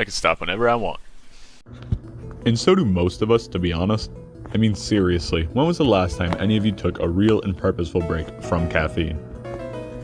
can stop whenever I want. And so do most of us, to be honest. I mean, seriously, when was the last time any of you took a real and purposeful break from caffeine?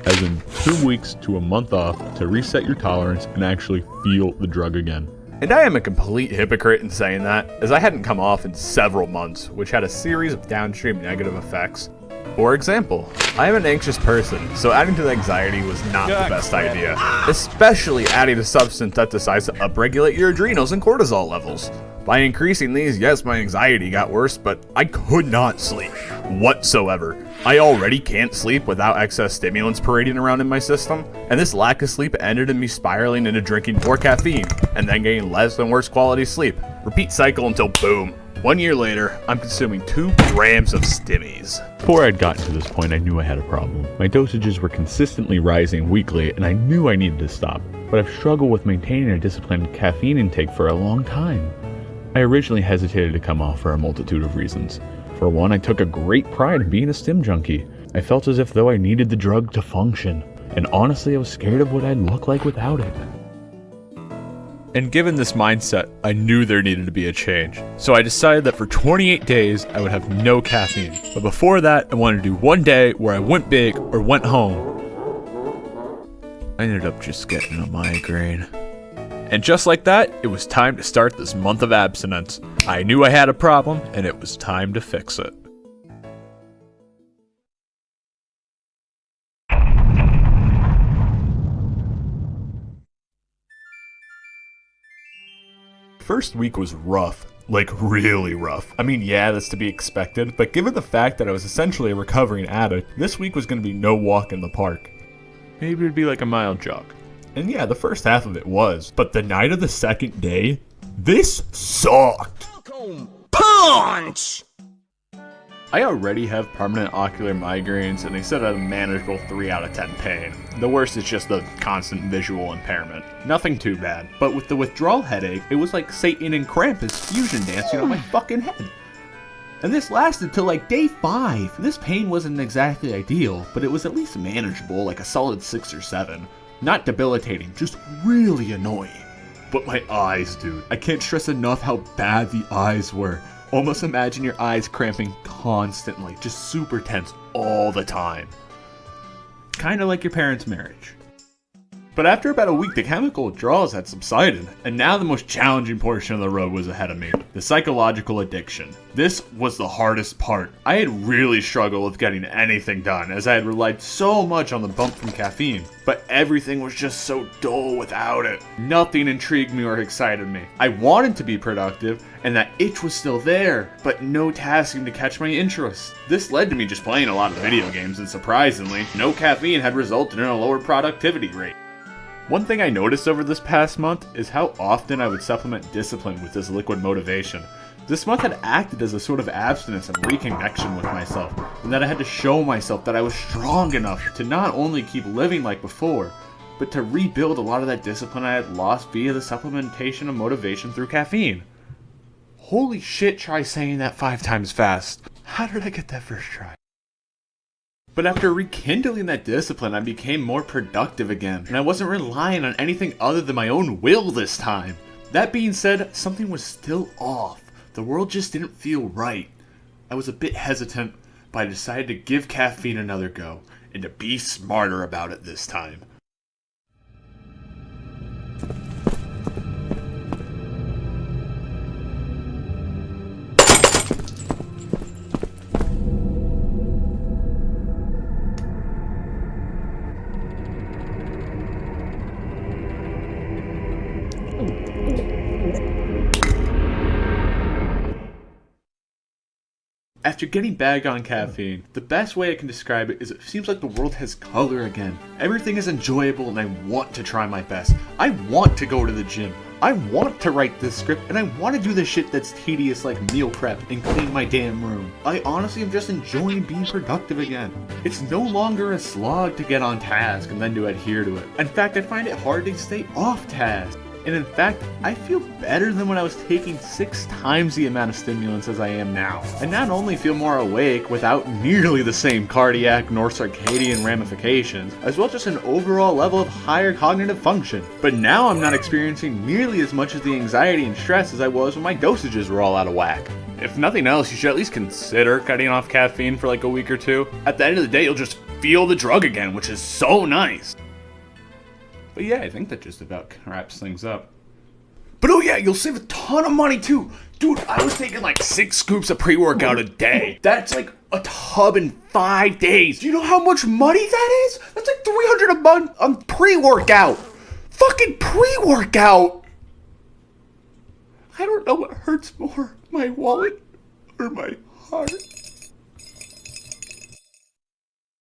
As in 2 weeks to a month off to reset your tolerance and actually feel the drug again. And I am a complete hypocrite in saying that, as I hadn't come off in several months, which had a series of downstream negative effects. For example, I am an anxious person, so adding to the anxiety was not the best idea. Especially adding a substance that decides to upregulate your adrenals and cortisol levels. By increasing these, yes, my anxiety got worse, but I could not sleep whatsoever. I already can't sleep without excess stimulants parading around in my system, and this lack of sleep ended in me spiraling into drinking more caffeine, and then getting less and worse quality sleep. Repeat cycle until boom. 1 year later, I'm consuming 2 grams of stimmies. Before I'd gotten to this point, I knew I had a problem. My dosages were consistently rising weekly, and I knew I needed to stop. But I've struggled with maintaining a disciplined caffeine intake for a long time. I originally hesitated to come off for a multitude of reasons. For one, I took a great pride in being a stim junkie. I felt as if though I needed the drug to function. And honestly, I was scared of what I'd look like without it. And given this mindset, I knew there needed to be a change. So I decided that for 28 days, I would have no caffeine. But before that, I wanted to do 1 day where I went big or went home. I ended up just getting a migraine. And just like that, it was time to start this month of abstinence. I knew I had a problem, and it was time to fix it. First week was rough, like really rough. I mean, yeah, that's to be expected, but given the fact that I was essentially a recovering addict, this week was going to be no walk in the park. Maybe it'd be like a mild jog. And yeah, the first half of it was, but the night of the second day, this sucked. Punch! I already have permanent ocular migraines, and they said I have a manageable 3 out of 10 pain. The worst is just the constant visual impairment. Nothing too bad, but with the withdrawal headache, it was like Satan and Krampus fusion dancing on my fucking head. And this lasted till like day 5. This pain wasn't exactly ideal, but it was at least manageable, like a solid 6 or 7. Not debilitating, just really annoying. But my eyes, dude. I can't stress enough how bad the eyes were. Almost imagine your eyes cramping constantly, just super tense all the time. Kinda like your parents' marriage. But after about a week, the chemical withdrawals had subsided, and now the most challenging portion of the road was ahead of me, the psychological addiction. This was the hardest part. I had really struggled with getting anything done, as I had relied so much on the bump from caffeine, but everything was just so dull without it. Nothing intrigued me or excited me. I wanted to be productive, and that itch was still there, but no tasking to catch my interest. This led to me just playing a lot of video games, and surprisingly, no caffeine had resulted in a lower productivity rate. One thing I noticed over this past month is how often I would supplement discipline with this liquid motivation. This month had acted as a sort of abstinence and reconnection with myself, and that I had to show myself that I was strong enough to not only keep living like before, but to rebuild a lot of that discipline I had lost via the supplementation of motivation through caffeine. Holy shit, try saying that 5 times fast. How did I get that first try? But after rekindling that discipline, I became more productive again, and I wasn't relying on anything other than my own will this time. That being said, something was still off. The world just didn't feel right. I was a bit hesitant, but I decided to give caffeine another go, and to be smarter about it this time. After getting back on caffeine, the best way I can describe it is it seems like the world has color again. Everything is enjoyable and I want to try my best. I want to go to the gym. I want to write this script and I want to do the shit that's tedious like meal prep and clean my damn room. I honestly am just enjoying being productive again. It's no longer a slog to get on task and then to adhere to it. In fact, I find it hard to stay off task. And in fact, I feel better than when I was taking 6 times the amount of stimulants as I am now. I not only feel more awake without nearly the same cardiac nor circadian ramifications, as well as just an overall level of higher cognitive function. But now I'm not experiencing nearly as much of the anxiety and stress as I was when my dosages were all out of whack. If nothing else, you should at least consider cutting off caffeine for like a week or two. At the end of the day, you'll just feel the drug again, which is so nice. But yeah, I think that just about wraps things up. But oh yeah, you'll save a ton of money too. Dude, I was taking like 6 scoops of pre-workout a day. That's like a tub in 5 days. Do you know how much money that is? That's like $300 a month on pre-workout. Fucking pre-workout. I don't know what hurts more, my wallet or my heart.